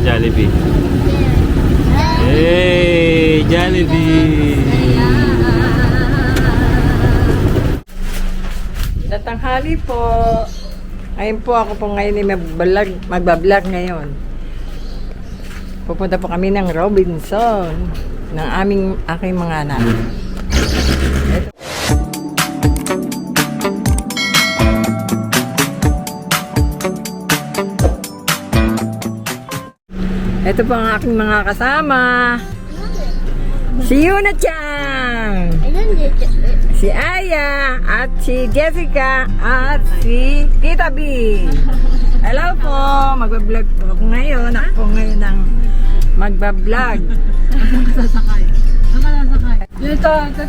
Jollibee. Hey, Jollibee! Tatanghali po. Ngayon po ako po ngayon ay magbablog ngayon. Pupunta po kami ng Robinson ng aking mga anak. Ito po ang aking mga kasama. Si Yuna-chan, si Aya, at si Jessica, at si Tita B. Hello po, magbablog po ako ngayon. Ako po ngayon ang magbablog.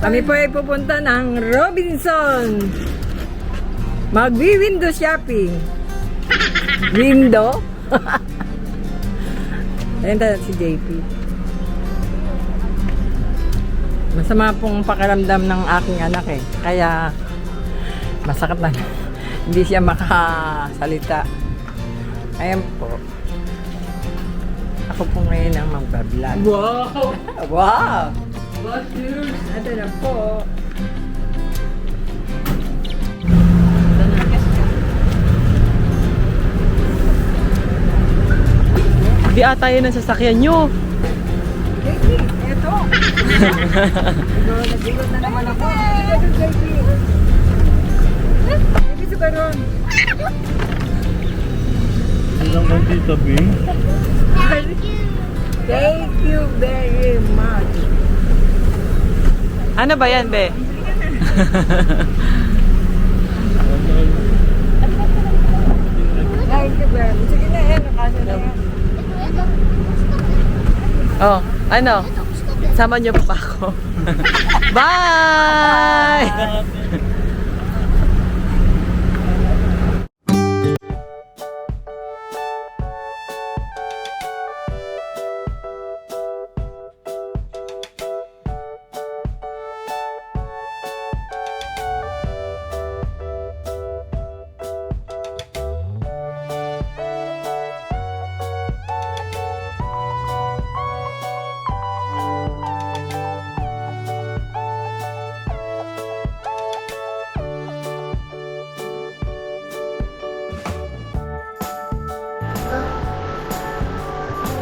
Kami po ay pupunta ng Robinson. Magwi-window shopping. Window? Ayan tayo si JP. Masama pong pakiramdam ng aking anak eh. Kaya masakit na. Hindi siya makasalita. Ayan po. Ako po ngayon ang magbablog. Wow! Wow! Ito na po. Di ata yun ang sasakyan nyo. Ito. Nagulot na naman ako. Ito, JP. Hindi sa karoon. Ilang kang Tita B? Thank you very much. Ano ba yan, be? Thank you very much. Sige na yan. Nakasya na yan. Oh, ano? Sama niyo pa ako. Bye!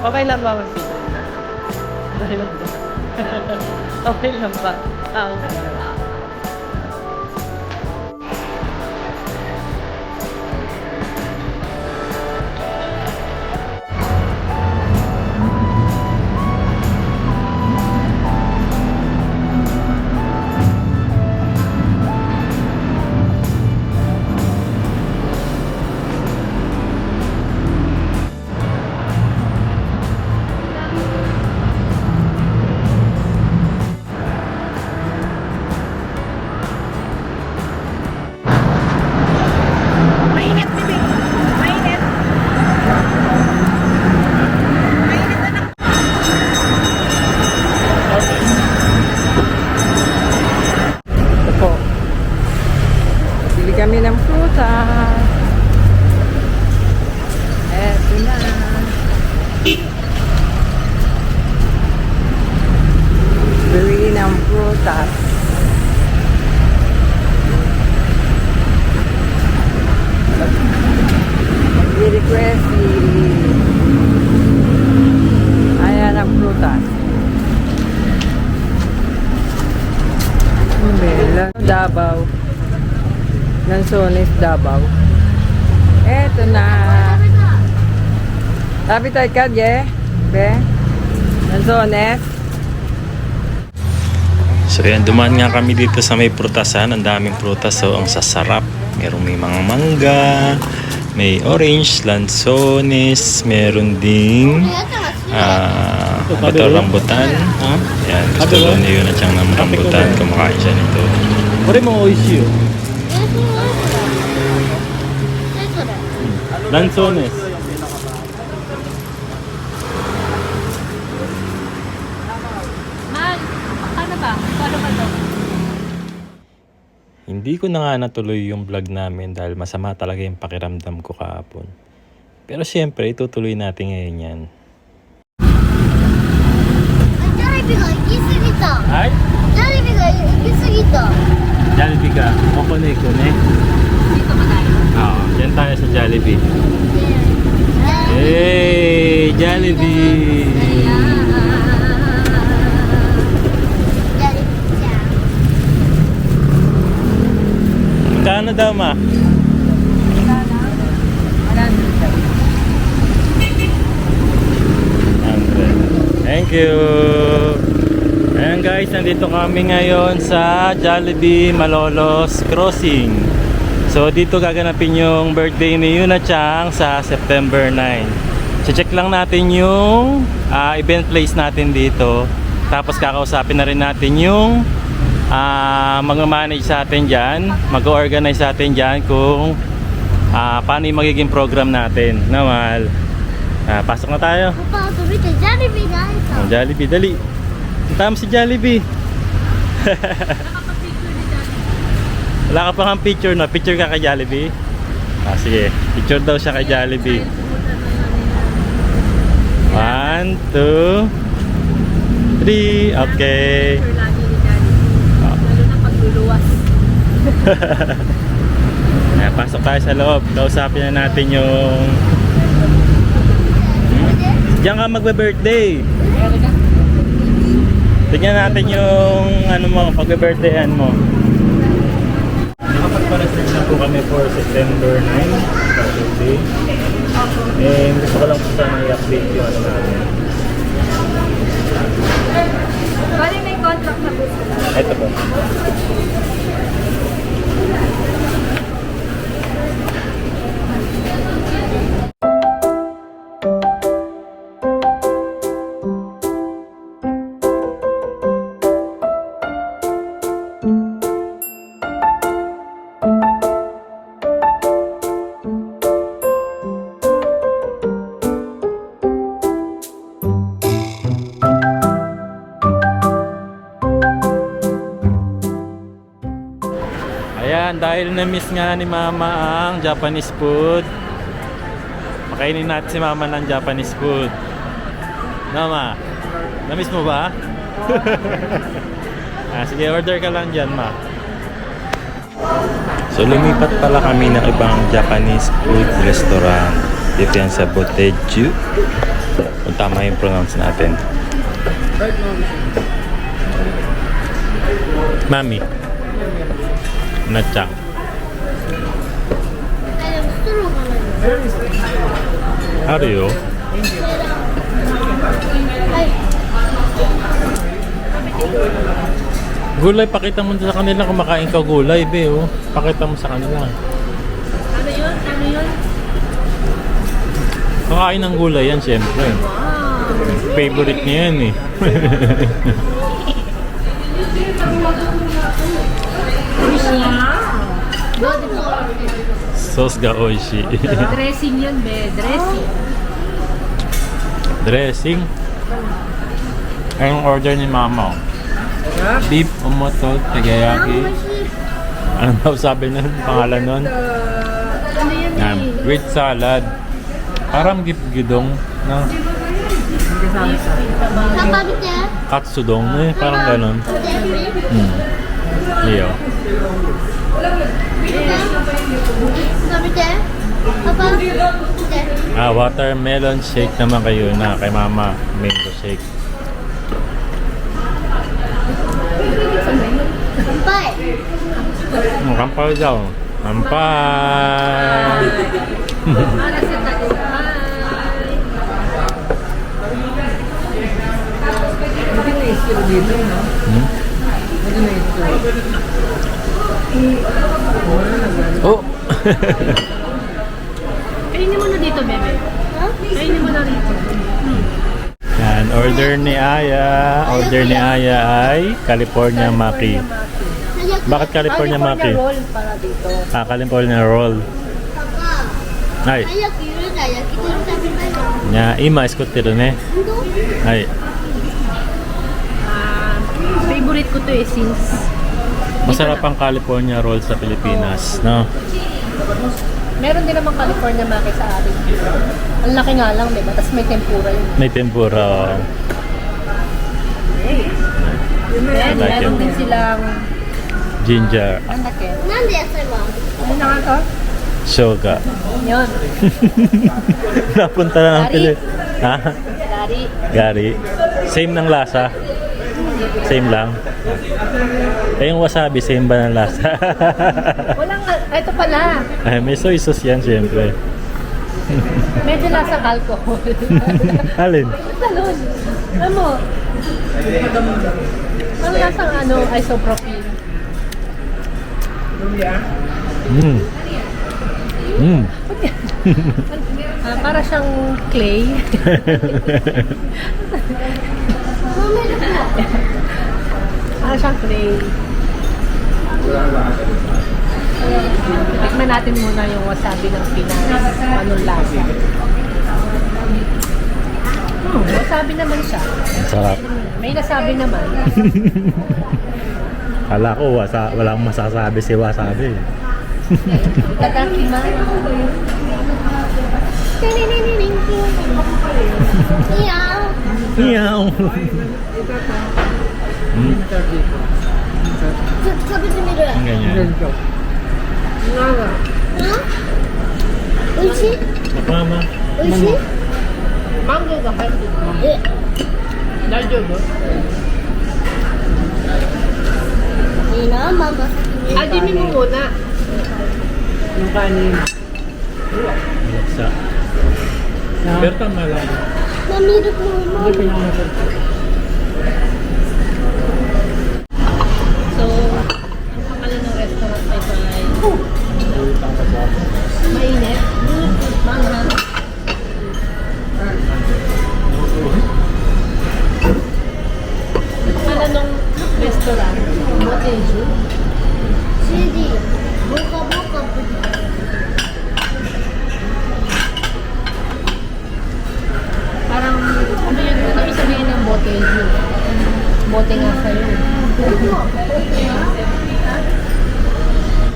Okay lang ba mag-video? Okay lang ba? Okay lang ba? Okay lang. Kami ng prutas. Eto na. Bili ng prutas. Mag-request si ayan ang prutas. Bela. Davao. Lanzones, Davao. Eto na. Sabi tayo ka, ye? Be? Lanzones. So yan, dumaan nga kami dito sa may prutasan. Ang daming prutas, so ang sasarap. Meron may mga mangga, may orange, lanzones, meron ding ito, rambutan. Yan, gusto doon yun at siyang rambutan. Kumakain siya nito. Pare mo oishi yo. Lanzones. Man, ano ba? Paano ba to? Hindi ko na nga natuloy yung vlog namin dahil masama talaga yung pakiramdam ko kahapon. Pero siyempre, itutuloy natin ngayon yan. ビが行き過ぎた。 Ay? ジャリビが行き過ぎた。 Jollibee ka. Okone ko ne. Dito ba tayo? Oo, dyan tayo sa Jollibee. Hey, Jollibee! ジャリビちゃん。 Magkano daw, ma? Thank you! Ayan guys, nandito kami ngayon sa Jollibee Malolos Crossing. So dito gaganapin yung birthday ni Yuna Chang sa September 9. Check lang natin yung event place natin dito. Tapos kakausapin na rin natin yung mag-manage sa atin dyan, mag-organize sa atin dyan kung paano yung magiging program natin. Namal. Pasok na tayo. パパ、飛びてジャリビが入った。 Oh, Jollibee, dali. Punta mo si Jollibee. Wala ka pa kang picture na. Picture ka kay Jollibee? Sige. Picture daw siya kay Jollibee. 1, 2, 3. Okay. Picture lagi ni Daddy. Lalo na pagluluwas. Pasok tayo sa loob. Kausapin na natin yung... Diyan ka magbe-birthday. Tignan natin yung ano mo, pagbe-birthdayan mo. Nakapagpa-reserve na po kami for September 9, Saturday. And gusto ko lang po sana i-update yung ano natin. Bali may contract na po sila. Ito po. Ayan, dahil na-miss nga ni Mama ang Japanese food, makainin natin si Mama ng Japanese food. Mama, na-miss mo ba? Sige, order ka lang dyan, Ma. So, lumipat pala kami ng ibang Japanese food restaurant. Dito yan sa Boteju. Kung tama yung pronounce natin. Mami. Natcha. でもストローがない。あるよ。はい。 Gulay, pakita mo sa kanila kung makain ka gulay, be, oh. Pakita mo sa kanila. Ano yun? Ano yun? Kakain ng gulay yan, syempre. Favorite niya yan, eh. Sauce ga oishi. Dressing yun, be. Dressing. Dressing. Anong order ni Mama? Beef omoto tagayaki. Ano daw sabi nun? Pangalan nun? Ano yun? Yan. With salad. Parang gidong na パパ見て。 katsudong. Eh, parang ganon. 見て。 Iyo. パパ見て。パパ見て。 Watermelon shake naman kayo na kay Mama. Mango shake. 乾杯。 Kampay daw. Kampay! Para sa tagumpay. Hmm? Oh! Kainin mo na dito, bebe. Kainin mo na rito. Yan, order ni Aya. Order ni Aya ay California Maki. Bakit California Maki? roll para dito. California roll. パパ。はい。早くゆるだ焼き鳥食べたいよ。 Nya, ima iskot tiro ne. 本当？ Ay. Favorite ko to eh since Masarap ang California roll sa Pilipinas, no? meron din naman California Maki sa atin. Ang laki nga lang, diba? Tapos may tempura yun. May tempura. Then, like meron it. din silang, Ginger, ang laki. なんで野菜は Ano na nga to? sugar. Yun. Napunta na ng Gari. Pili. Ha? Dari. Gari. Same ng lasa. Same lang. Eh, yung wasabi, same ba ng lasa? Walang, ito pala. Ay, may soy sauce yan, syempre. Medyo lasang alcohol. Alin? Talon. Ano? Ang lasang ano, isopropyl. Mm. Mm. Para siyang clay. Para siyang clay. Tikman natin muna yung wasabi ng Pinas. Anong lasa? Wasabi naman siya. Sarap. May nasabi naman. Kala ko, walang masasabi si wasabi. Tatakiman. Meow. Meow. Mm, 食べてみる ang ganyan. 美味しい Mama. 美味しい Mango ga入ってる。え大丈夫？いいなママ先に Adi mo muna. Yung kanin. Malaksa. Pero tama lang. ミルクも So, ang pangalan ng restaurant na ito ay Mainit. Manghang. Ang pangalan ng restaurant, Moteju. CD ボカボカ Parang, ano yun, ano yung sabihin ng Moteju? Bote nga sa'yo.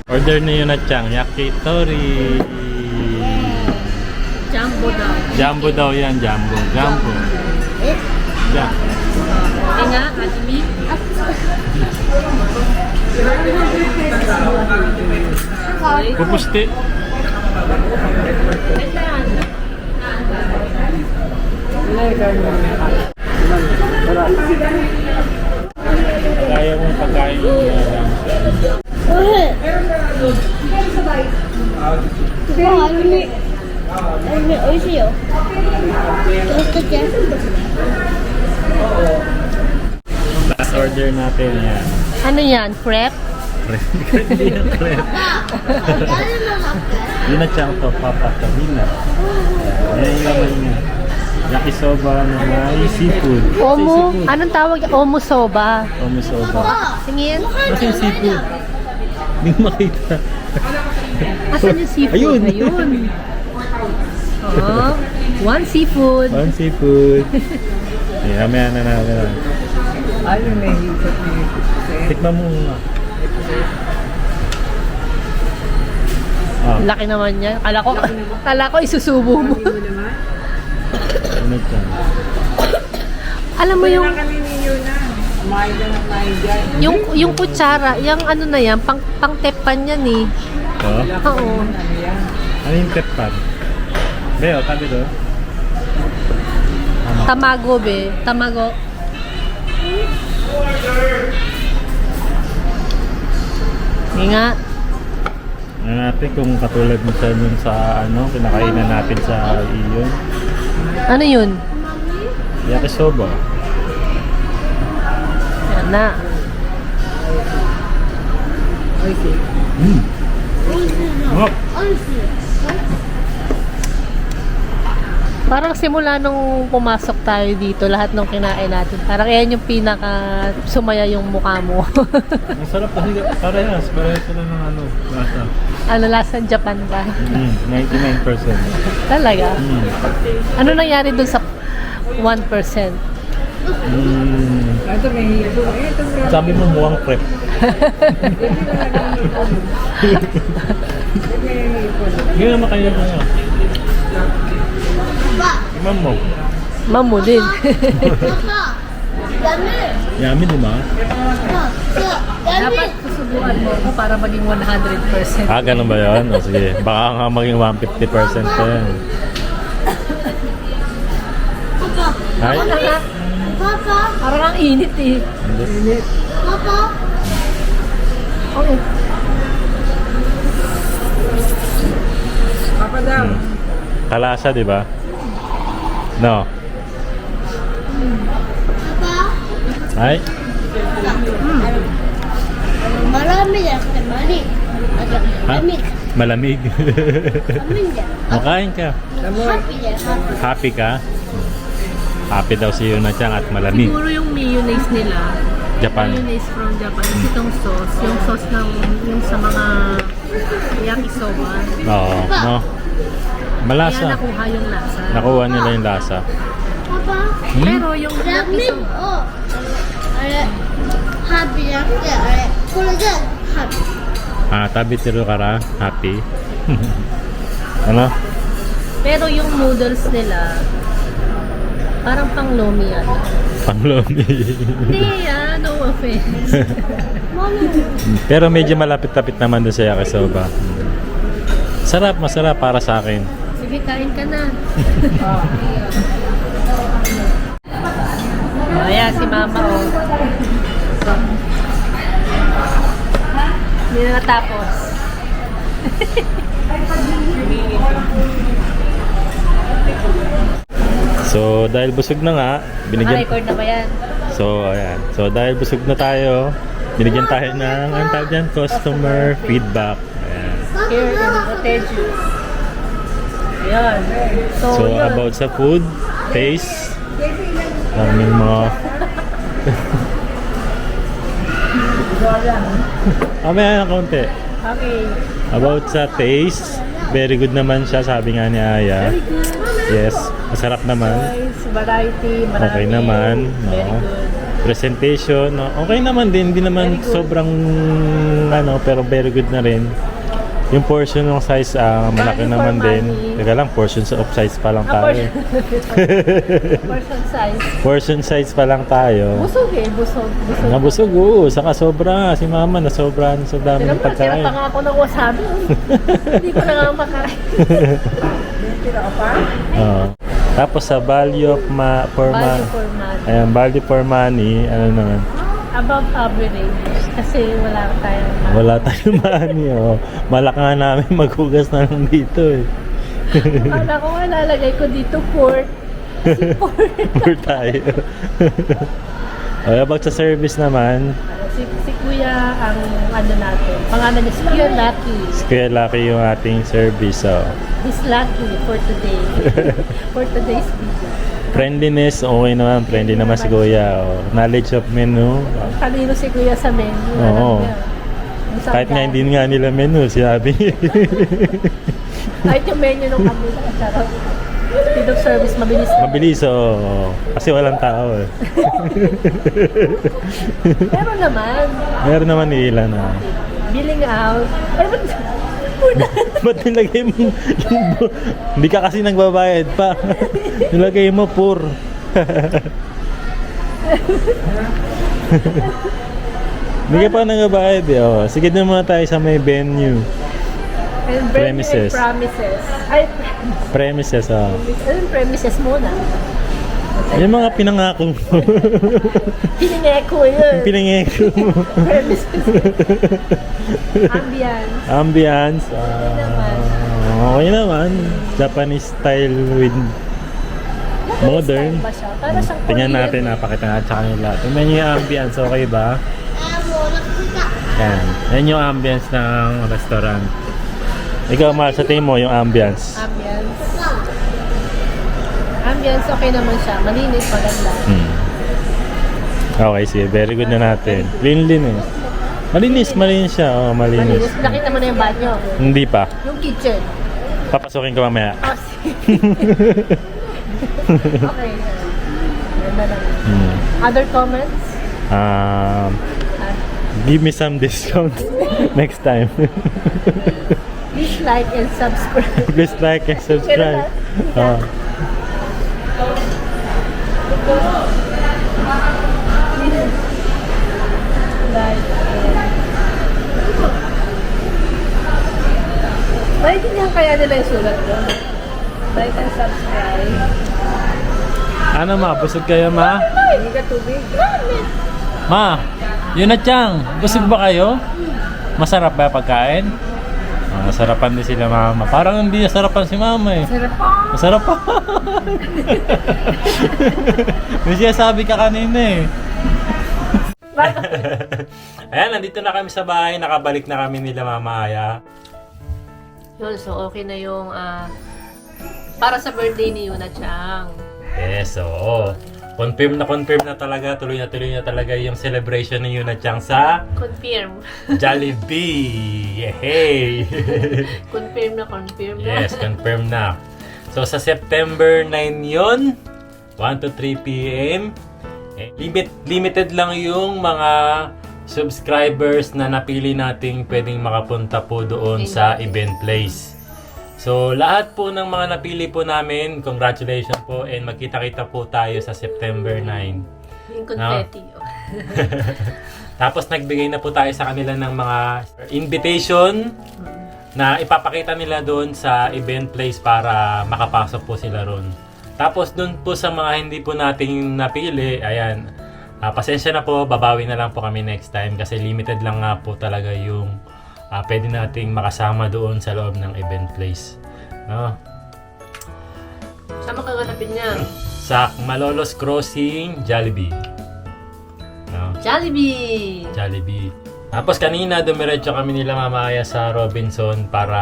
Order na yun at Chang. Yakitori. Jumbo daw. Jumbo daw yan. Jumbo. Jumbo. え Yeah. Nga, Admi. Pupusti. Kaya mong pagkain yung おいしいご飯アルミおいしいよどうしとけ last order natin yan. Ano yan? Crepe? Hindi yung crepe. 誰もなくて Yun at Chang to, Papa Kabina. Yan yung laman niya. Yakisoba na may seafood. Omo? Seafood. Anong tawag? Omo soba. Omo soba. Tingin. Kasi yung seafood. Hindi ko makita. Asan yung seafood? Ayun. Ayun. Oh, one seafood. One seafood. Ayan, mamaya na namin. Ayun, may hikot niya. Tikman mo nga. Ah, Laki naman yan. Kala ko isusubo mo. ano ito? Alam mo yung Kami ninyo na. Kumain ka na kumain dyan. yung kutsara, yung ano na yan, pang tepan yan eh. Oh? Oo. Ano yan? Ano yung tetpan? Beo, tabi doon. Tamago be. Tamago. Hindi nga. Ano natin kung katulad mo sa nun sa ano, kinakainan natin sa iyon. Ano yun? Yakisoba. Yan na. Okay. Mm. おいしいな Oh, おいしい Parang simula nung pumasok tayo dito, lahat nung kinain natin, parang yan yung pinaka sumaya yung mukha mo. ang sarap kasi parehas. Parehas sila ng ano, lasa. Ano, lasang Japan ba? 99%. Talaga? Mm. Ano nangyari dun sa 1%? Mm. Ito may hikot. Ito grabe. Sabi mo mukhang prep. Hindi na makain mo nga. Papa Imam mo. Mamu din. Papa Dami. Yummy, di ba? Dami. Dapat susubukan mo ako para maging 100%. Ah, ganun ba yun? O, sige. Baka nga maging 150% pa yan. Papa. Ay, Ako na nga. Papa. Parang ang init eh. Papa. Okay. Papa daw. kalasa, di ba? No. Papa. Ay, Marami na sa mali. ha? Lamig. Malamig. Lamig na. Makain ka. Happy na. Happy. Happy ka? Happy daw si Yuna-chan at malamig. Siguro yung mayonnaise nila. Japan. Mayonnaise from Japan. Kasi itong sauce, yung sauce ng yung sa mga yakisoba. Oo, no? Kaya Malasa. nakuha yung lasa. Nakuha nila yung lasa. Papa. Pero yung Lamig. yakisoba, Oh. Are. Happy na. Are. Kulaga. Happy. Ah, tabi tiro kara. Happy. Ano? pero yung noodles nila, parang pang lomi yan. Panglomi. Hindi no offense. Mami. Pero medyo malapit-lapit naman dun sa yakisoba. Sarap, masarap para sa akin. Sige, kain ka na. Ayan, si mama oh. Hindi na natapos. So, dahil busog na nga, binigyan... Ma-record na ba yan? So, ayan. So, dahil busog na tayo, binigyan tayo ng, ang tawag dyan, customer feedback. Ayan. Here in Boteju. Ayan. So, So, yun. about sa food, taste, maraming mga... Mamaya ng konti. Okay. About sa taste, very good naman siya, sabi nga ni Aya. Very good. Yes, masarap naman. Choice, variety, marami. Okay naman. Very No. good. Presentation, no? Okay naman din. Hindi naman Very good. sobrang ano, pero very good na rin. Yung portion ng size, malaki Value naman for din. money. Teka lang, portion of size pa lang Ah, tayo. Portion size. Portion size pa lang tayo. Busog eh, busog. Busog. Nabusog, oo. Saka sobra. Si mama nasobrahan sa dami Sila ng pa, sila pagkain. pa nga ako ng wasabi. Hindi ko na nga makain. Oo. Tapos sa value of for Value for money. Ayan, value for money, ano naman? Above average. Kasi wala tayong money. Wala tayong money, oh. Malak nga namin maghugas na lang dito, eh. Akala ko nga lalagay ko dito pork. Kasi pork. Poor tayo. Okay, about sa service naman, Si Kuya ang ano natin. Pangalan niya si Kuya Lucky. kaya lucky yung ating service, oh. He's lucky for today. For today's video. Friendliness, okay naman. Friendly naman si Kuya, oh. Knowledge of menu. Kanino si Kuya sa menu. Oo. Alam niya. Ang Kahit nga sarap. hindi nga nila menu, sinabi. Kahit yung menu nung kabila. Sarap. Speed of service, mabilis. Mabilis, oh. Kasi walang tao, eh. Pero naman, Meron naman nila na. billing out. Ay, ba't? Ba't nilagay mo yung hindi ka kasi nagbabayad pa. Nilagay mo poor. Hindi ka pa nagbabayad, eh. Oh. Sige na muna tayo sa may venue. And Premises. Promises. Ay, Premises, oh. anong premises muna? Yung mga pinangako mo. Piningeko yun. Yung pinangako mo. Premises. Ambience. Ambience. Okay naman. Japanese style with modern. Style ba siya? Para siyang Tingnan Korean. natin, napakita nga sa kanila. Tingnan nyo yung ambience, okay ba? Yan. Yan yung ambience ng restaurant. Ikaw, Mal, sa tingin mo yung ambience. Ambience. Ambience, okay naman siya. Malinis, maganda. Okay, sige. Very good na natin. Cleanliness. Malinis siya. Oh, malinis. Malinis. Nakita mo na yung banyo. Hindi pa. Yung kitchen. Papasukin ko mamaya. Oh, sige. Okay. Ganda lang. Other comments? Um, give me some discount next time. Please like and subscribe. Please like and subscribe. like, maintindihan kaya nila yung sulat ko. Like and subscribe. Ano ma? Busog kayo ma? Hindi ka tubig. Ma, yun na Chang. Busog ba kayo? Masarap ba pagkain? Masarapan din sila mama. Parang hindi nasarapan si mama eh. Sarap pa. Masarap pa. May siya sabi ka kanina eh. Ayan, nandito na kami sa bahay. Nakabalik na kami nila Mama Aya. Yun, so okay na yung para sa birthday ni Yuna Chang. Yes, oo. Confirm na talaga. Tuloy na talaga yung celebration ni Yuna Chang sa Confirm. Jollibee. Yehey! Confirm na. Yes, confirm na. So sa September 9 yun, 1 to 3 p.m. Limited lang yung mga subscribers na napili nating pwedeng makapunta po doon sa event place. So lahat po ng mga napili po namin, congratulations po and magkita-kita po tayo sa September 9. Yung confetti. Tapos nagbigay na po tayo sa kanila ng mga invitation na ipapakita nila doon sa event place para makapasok po sila ron. Tapos doon po sa mga hindi po nating napili, ayan, pasensya na po, babawi na lang po kami next time kasi limited lang nga po talaga yung pwede nating makasama doon sa loob ng event place. No? Saan makaganapin niya? Sa Malolos Crossing, Jollibee. No? Jollibee. Tapos kanina dumiretso kami nila Mama Aya sa Robinson para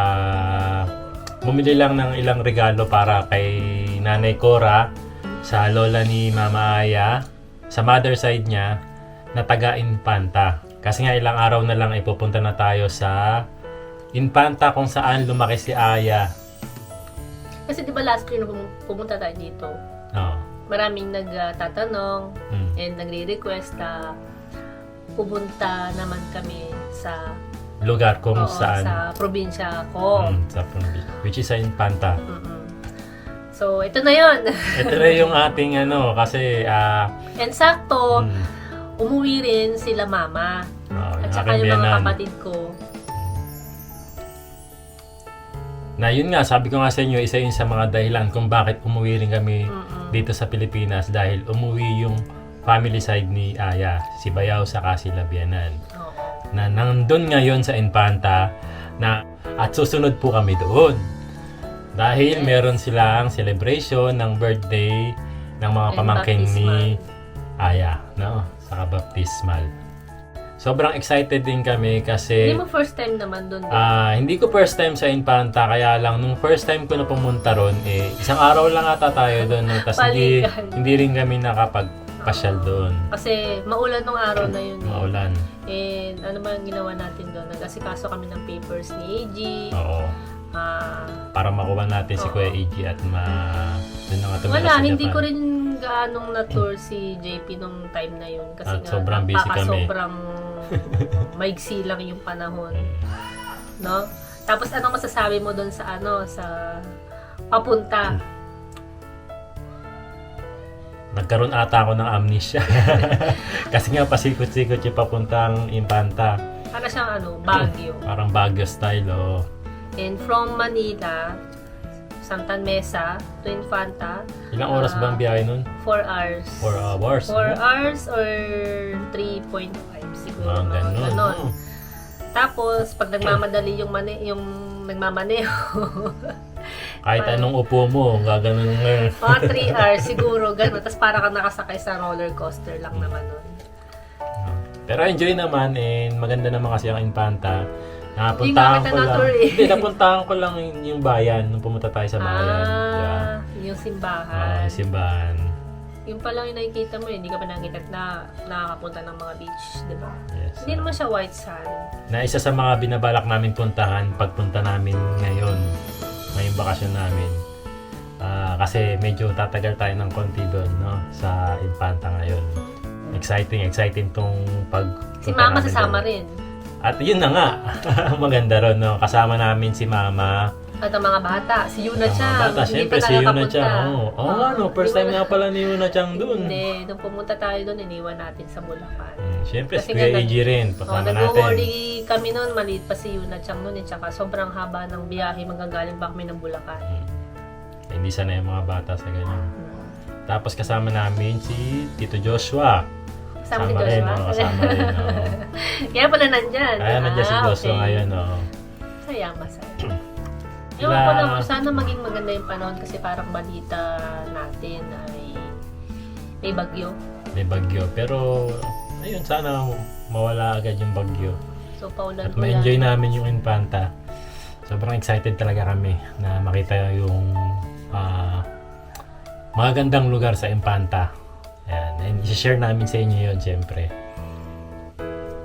bumili lang ng ilang regalo para kay Nanay Cora sa lola ni Mama Aya sa mother side niya na taga Infanta. Kasi nga ilang araw na lang ipupunta na tayo sa Infanta kung saan lumaki si Aya. Kasi di ba last year nung pumunta tayo dito, maraming nagtatanong and nagre-request na pupunta naman kami sa lugar kung saan sa probinsya ko. sa probinsya, which is sa Infanta. So, ito na yun. Ito na yung ating kasi And sakto, umuwi rin sila mama. At saka yung mga kapatid ko. Na yun nga, sabi ko nga sa inyo, isa yun sa mga dahilan kung bakit umuwi rin kami dito sa Pilipinas dahil umuwi yung family side ni Aya, si Bayaw saka si Labianan. Na nandun ngayon sa Infanta at susunod po kami doon. Dahil meron silang celebration ng birthday ng mga pamangkin ni Aya, no? Sa baptismal. Sobrang excited din kami kasi Hindi mo first time naman doon. hindi ko first time sa Infanta, kaya lang nung first time ko na pumunta ron, isang araw lang ata tayo doon. No? Tapos hindi rin kami nakapagpasyal doon. Kasi maulan nung araw na yun. Maulan. And ano man ginawa natin doon? Nag-asikaso kami ng papers ni AG. Oo. Para makuha natin si Kuya AG at doon na nga tumira Wala, sa hindi Japan. ko rin gaanong na-tour si JP nung time na yun. Kasi At sobrang busy kami. sobrang maigsi lang yung panahon. No? Tapos anong masasabi mo doon sa sa papunta? Nagkaroon ata ako ng amnesia. Kasi nga pasikot-sikot yung papuntang Infanta. Para siyang Baguio. Parang Baguio style, oh. And from Manila, Santa Mesa to Infanta. Ilang oras ba ang biyahe nun? 4 hours. 4 hours. 4 hours or 3.5 siguro. Ganon. Tapos, pag nagmamadali yung nagmamaneho, Kahit anong upo mo, gaganon nga. mga 3 hours siguro, gano'n. Tapos para kang nakasakay sa roller coaster lang naman nun. Pero enjoy naman and maganda naman kasi ang Infanta. Napuntahan ko lang. Hindi, napuntahan ko lang yung bayan nung pumunta tayo sa bayan. Yung simbahan. Yung simbahan. Yung pa lang yung nakikita mo, hindi ka pa nakikita na nakakapunta ng mga beach, di ba? Yes. Hindi naman siya white sand. Na isa sa mga binabalak namin puntahan pagpunta namin ngayong bakasyon namin. Kasi medyo tatagal tayo ng konti doon, no? Sa Infanta ngayon. Exciting tong pagpunta Si Mama namin sasama doon. rin. At yun na nga, maganda ron, no? Kasama namin si Mama, At ang mga bata, si Yuna Ang Chang. mga bata, hindi syempre pa si tayo Yuna kapunta. Chang. Oo nga no, first time Hindi nga pala ni Yuna Chang dun. Hindi, nung pumunta tayo doon, iniwan natin sa Bulacan. Syempre, si Kasi Kuya nga, AJ rin, pasama natin. nag-worry kami noon, maliit pa si Yuna Chang noon, at saka sobrang haba ng biyahe, magagaling pa kami ng Bulacan. Hindi sana yung mga bata sa ganyan. Tapos kasama namin si Tito Joshua. Kasama si rin, Joshua. kasama rin. Oo. Kaya pala nandyan. Kaya nandiyan si Joshua okay. ngayon. Oo. Saya, masaya. Ewan ko lang, sana maging maganda yung panahon kasi parang balita natin ay may bagyo. May bagyo. Pero, ayun, sana mawala agad yung bagyo. So, paulan At ma-enjoy namin yung Infanta. Sobrang excited talaga kami na makita yung magagandang lugar sa Infanta. Ayan. And i-share namin sa inyo yun, syempre.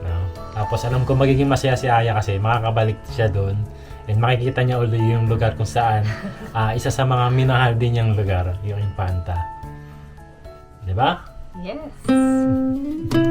No? Tapos alam ko magiging masaya si Aya kasi makakabalik siya doon. And makikita niya ulit yung lugar kung saan isa sa mga minahal din niyang lugar, yung Infanta. Di ba? Yes.